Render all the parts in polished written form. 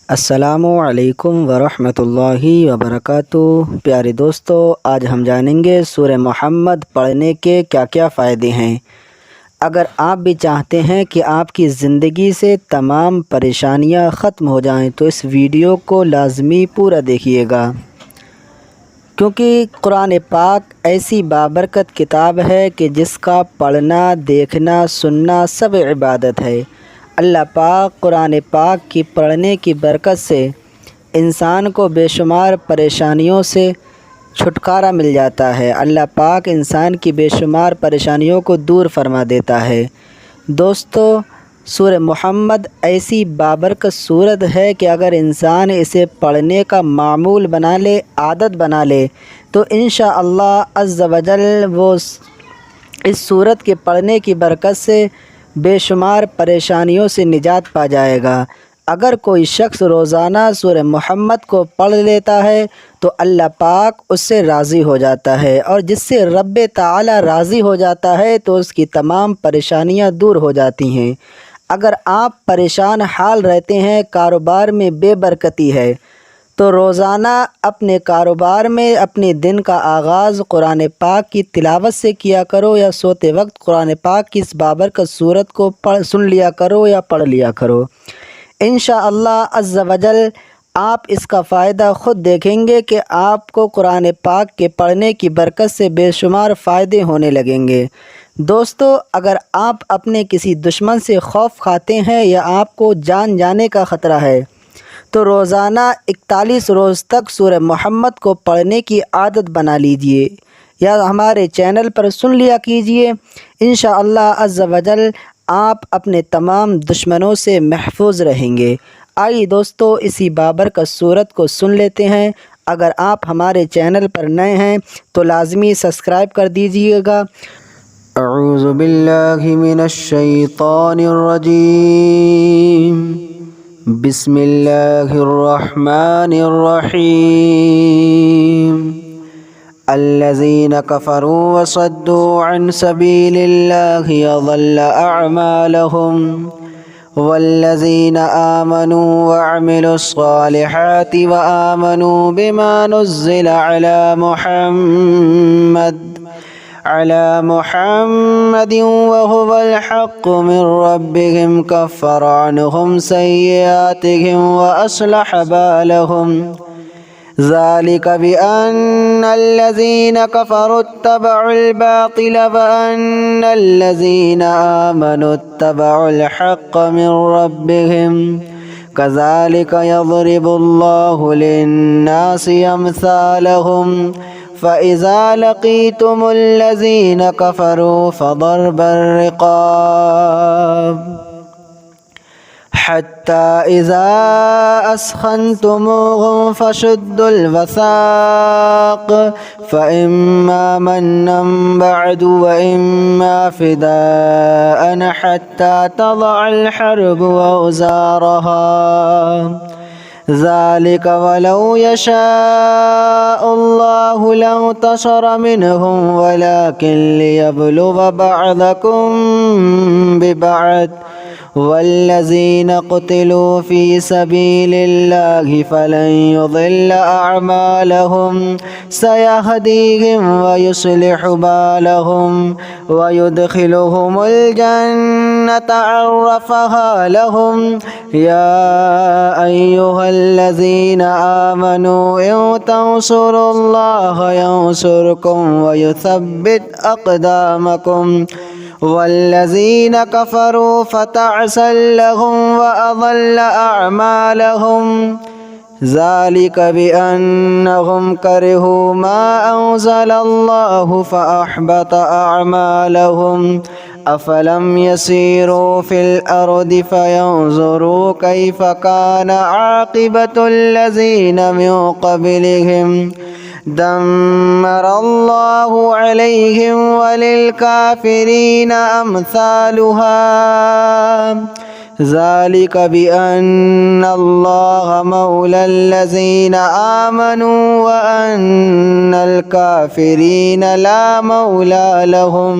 السلام علیکم ورحمۃ اللہ وبرکاتہ۔ پیارے دوستو، آج ہم جانیں گے سورہ محمد پڑھنے کے کیا کیا فائدے ہیں۔ اگر آپ بھی چاہتے ہیں کہ آپ کی زندگی سے تمام پریشانیاں ختم ہو جائیں تو اس ویڈیو کو لازمی پورا دیکھیے گا، کیونکہ قرآن پاک ایسی بابرکت کتاب ہے کہ جس کا پڑھنا، دیکھنا، سننا سب عبادت ہے۔ اللہ پاک قرآن پاک کی پڑھنے کی برکت سے انسان کو بے شمار پریشانیوں سے چھٹکارا مل جاتا ہے۔ اللہ پاک انسان کی بے شمار پریشانیوں کو دور فرما دیتا ہے۔ دوستو، سورہ محمد ایسی بابرکت سورت ہے کہ اگر انسان اسے پڑھنے کا معمول بنا لے، عادت بنا لے، تو انشاءاللہ عز و جل وہ اس سورت کے پڑھنے کی برکت سے بے شمار پریشانیوں سے نجات پا جائے گا۔ اگر کوئی شخص روزانہ سورہ محمد کو پڑھ لیتا ہے تو اللہ پاک اس سے راضی ہو جاتا ہے، اور جس سے رب تعالی راضی ہو جاتا ہے تو اس کی تمام پریشانیاں دور ہو جاتی ہیں۔ اگر آپ پریشان حال رہتے ہیں، کاروبار میں بے برکتی ہے، تو روزانہ اپنے کاروبار میں اپنے دن کا آغاز قرآن پاک کی تلاوت سے کیا کرو، یا سوتے وقت قرآن پاک کی اس بابرکت سورت کو سن لیا کرو یا پڑھ لیا کرو۔ انشاءاللہ عز و جل آپ اس کا فائدہ خود دیکھیں گے کہ آپ کو قرآن پاک کے پڑھنے کی برکت سے بے شمار فائدے ہونے لگیں گے۔ دوستو، اگر آپ اپنے کسی دشمن سے خوف کھاتے ہیں یا آپ کو جان جانے کا خطرہ ہے تو روزانہ 41 روز تک سورہ محمد کو پڑھنے کی عادت بنا لیجئے، یا ہمارے چینل پر سن لیا کیجئے۔ انشاءاللہ عز و جل آپ اپنے تمام دشمنوں سے محفوظ رہیں گے۔ آئیے دوستو، اسی بابرکت سورت کو سن لیتے ہیں۔ اگر آپ ہمارے چینل پر نئے ہیں تو لازمی سبسکرائب کر دیجئے گا۔ اعوذ باللہ من الشیطان الرجیم، بسم اللہ الرحمن الرحیم۔ الذین کفروا وصدوا عن سبیل اللہ اضل اعمالهم، والذین آمنوا وعملوا الصالحات وآمنوا بما نزل على محمد وهو الحق من ربهم كفر عنهم سيئاتهم وأصلح بالهم، ذلك بأن الذين كفروا اتبعوا الباطل وأن الذين آمنوا اتبعوا الحق من ربهم، كذلك يضرب الله للناس أمثالهم، فإذا لقيتم الذين كفروا فضرب الرقاب حتى إذا أثخنتموهم فشدوا الوثاق، فإما منا بعد وإما فداء حتى تضع الحرب أوزارها، ذلك ولو يشاء الله لانتصر منهم ولكن ليبلو بعضكم ببعض، والذين قتلوا في سبيل الله فلن يضل أعمالهم، سيهديهم ويصلح بالهم ويدخلهم الجنة عرفها لهم، يا أيها الذين آمنوا إن تنصروا الله ينصركم ويثبت أقدامكم، والذين كفروا فتعسا لهم وأضل أعمالهم، ذلك بأنهم كرهوا ما أنزل الله فأحبط أعمالهم، أفلم يسيروا في الأرض فينظروا كيف كان عاقبة الذين من قبلهم، دمر الله عليهم وللكافرين أمثالها، ذلك بأن الله مولى الذين آمنوا وأن الكافرين لا مولى لهم۔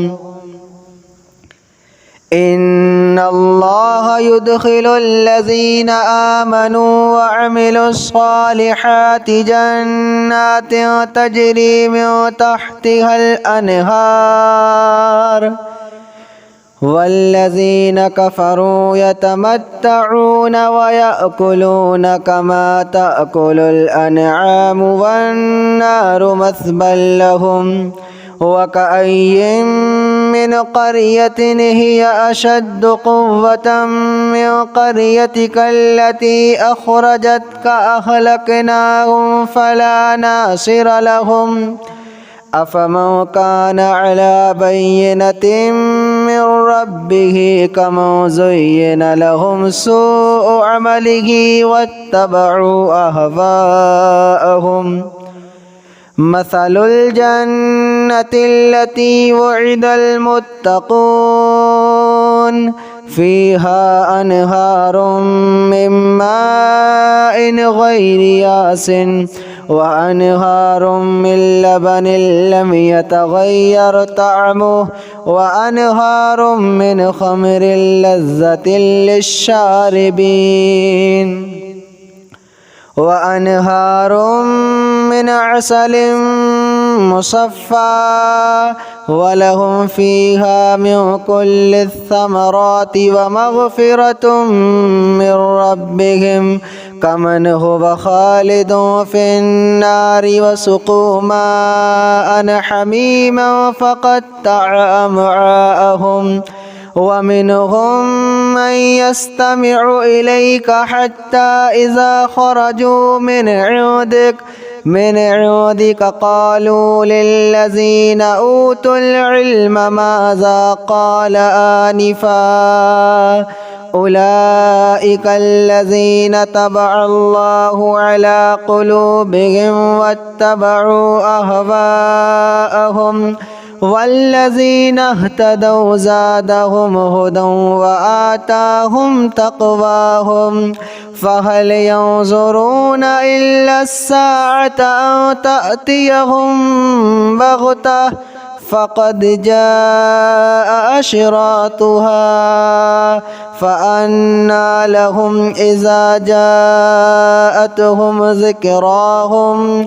إن الله يدخل الذين آمنوا وعملوا الصالحات جنات تجري من تحتها الأنهار والذين كفروا يتمتعون ويأكلون كما تأكل الأنعام والنار مثوى لهم وكأي من قرية هي أشد قوة من قريتك التي أخرجتك أهلكناهم فلا ناصر لهم أفمن كان على بينة من ربه كمن زين لهم سوء عمله واتبعوا أهواءهم مثل الجنة التي وعد المتقون فيها أنهار من ماء غير ياس وأنهار من لبن لم يتغير طعمه وأنهار من خمر لذة للشاربين وأنهار من عسل مصفى ولهم فيها من كل الثمرات ومغفرة من ربهم كمن هو خالد في النار وسقوا ماء حميما فقطع أمعاءهم ومنهم من يستمع إليك حتى إذا خرجوا من عندك قالوا للذين أوتوا العلم ماذا قال آنفا أولئك الذين طبع الله على قلوبهم واتبعوا أهواءهم والذين اهتدوا زادهم هدى وآتاهم تقواهم فهل ينظرون إلا الساعة أن تأتيهم بغتة فقد جاء أشراطها فأنى لهم إذا جاءتهم ذكراهم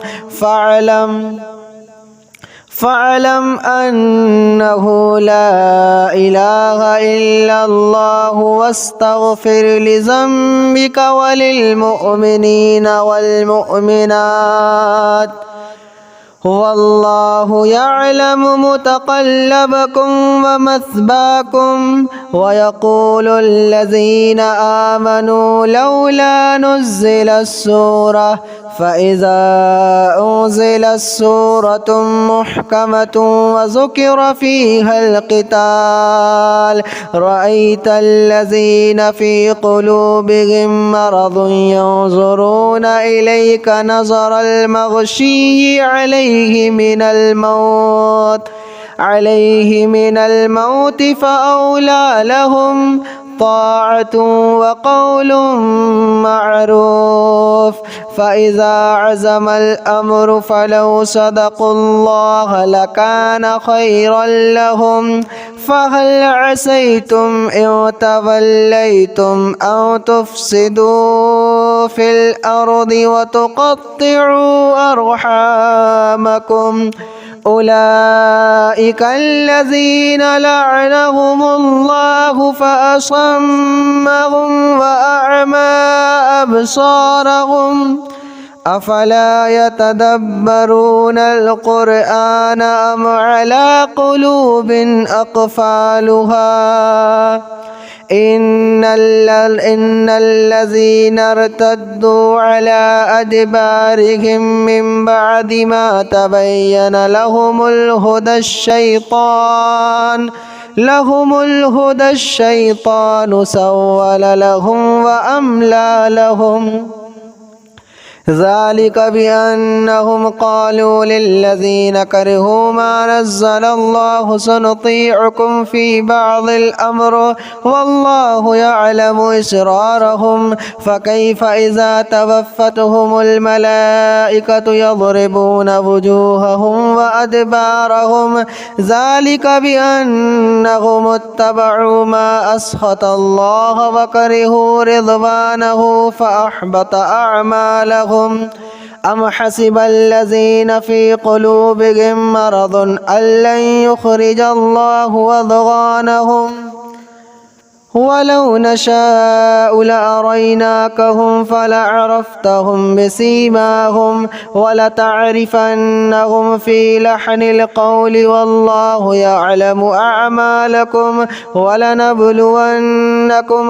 فاعلم أنه لا إله إلا الله واستغفر لذنبك وللمؤمنين والمؤمنات والله يعلم متقلبكم ومثواكم ويقول الذين آمنوا لولا نزل السورة فإذا أنزلت سورة محكمة وذكر فيها القتال رأيت الذين في قلوبهم مرض ينظرون إليك نظر المغشي عليه من الموت فأولى لهم طاعة وقول معروف فإذا عزم الأمر فلو صدقوا الله لكان خيرا لهم فهل عسيتم إن توليتم أن تفسدوا في الأرض وتقطعوا أرحامكم أولئك الذين لعنهم الله فأصمهم وأعمى أبصارهم أفلا يتدبرون القرآن أم على قلوب أقفالها إن الذين ارتدوا على أدبارهم من بعد ما تبين لهم الهدى الشيطان سول لهم وأملى لهم ذلك بأنهم قالوا للذين كرهوا ما نزل الله سنطيعكم في بعض الأمر والله يعلم إسرارهم فكيف إذا توفتهم الملائكة يضربون وجوههم وأدبارهم ذلك بأنهم اتبعوا ما أسخط الله وكرهوا رضوانه فأحبط أعمالهم أم حسب الذين في قلوبهم مرض أن لن يخرج الله أضغانهم ولو نشاء لأريناكهم فلعرفتهم بسيماهم ولتعرفنهم في لحن القول والله يعلم أعمالكم ولنبلونكم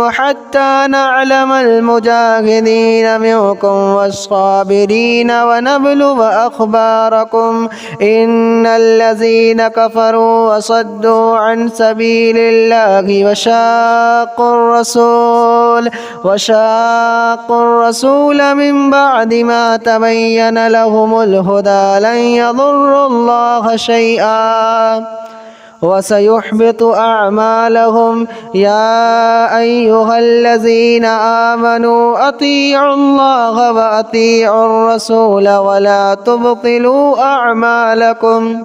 حتى نعلم المجاهدين منكم والصابرين ونبلو أخباركم إن الذين كفروا وصدوا عن سبيل الله وشاقوا الرسول من بعد ما تبين لهم الهدى لن يضروا الله شيئا وسيحبط أعمالهم يا أيها الذين آمنوا أطيعوا الله وأطيعوا الرسول ولا تبطلوا أعمالكم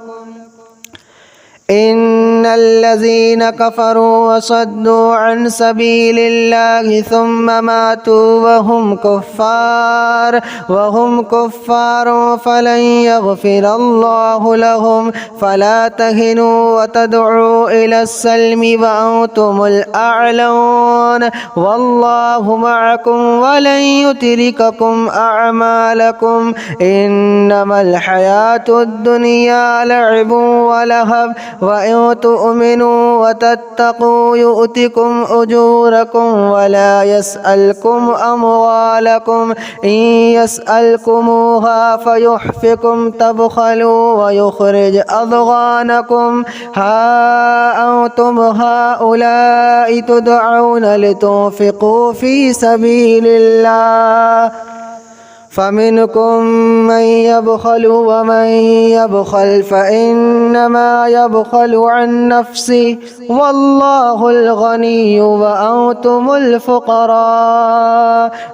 إن الذين كفروا وصدوا عن سبيل الله ثم ماتوا وهم كفار فلن يغفر الله لهم فلا تهنوا وتدعوا إلى السلم وأنتم الأعلون والله معكم ولن يترككم أعمالكم إنما الحياة الدنيا لعب ولهب وإن تؤمنوا وتتقوا يؤتكم أجوركم ولا يسألكم أموالكم إن يسألكموها فيحفكم تبخلوا ويخرج أضغانكم ها أنتم هؤلاء تدعون لتنفقوا في سبيل الله فمنكم من يبخل ومن يبخل فإنما يبخل عن نفسه والله الغني وأنتم الفقراء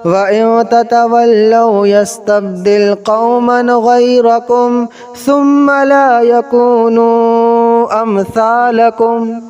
وإن تتولوا يستبدل قوما غيركم ثم لا يكونوا أمثالكم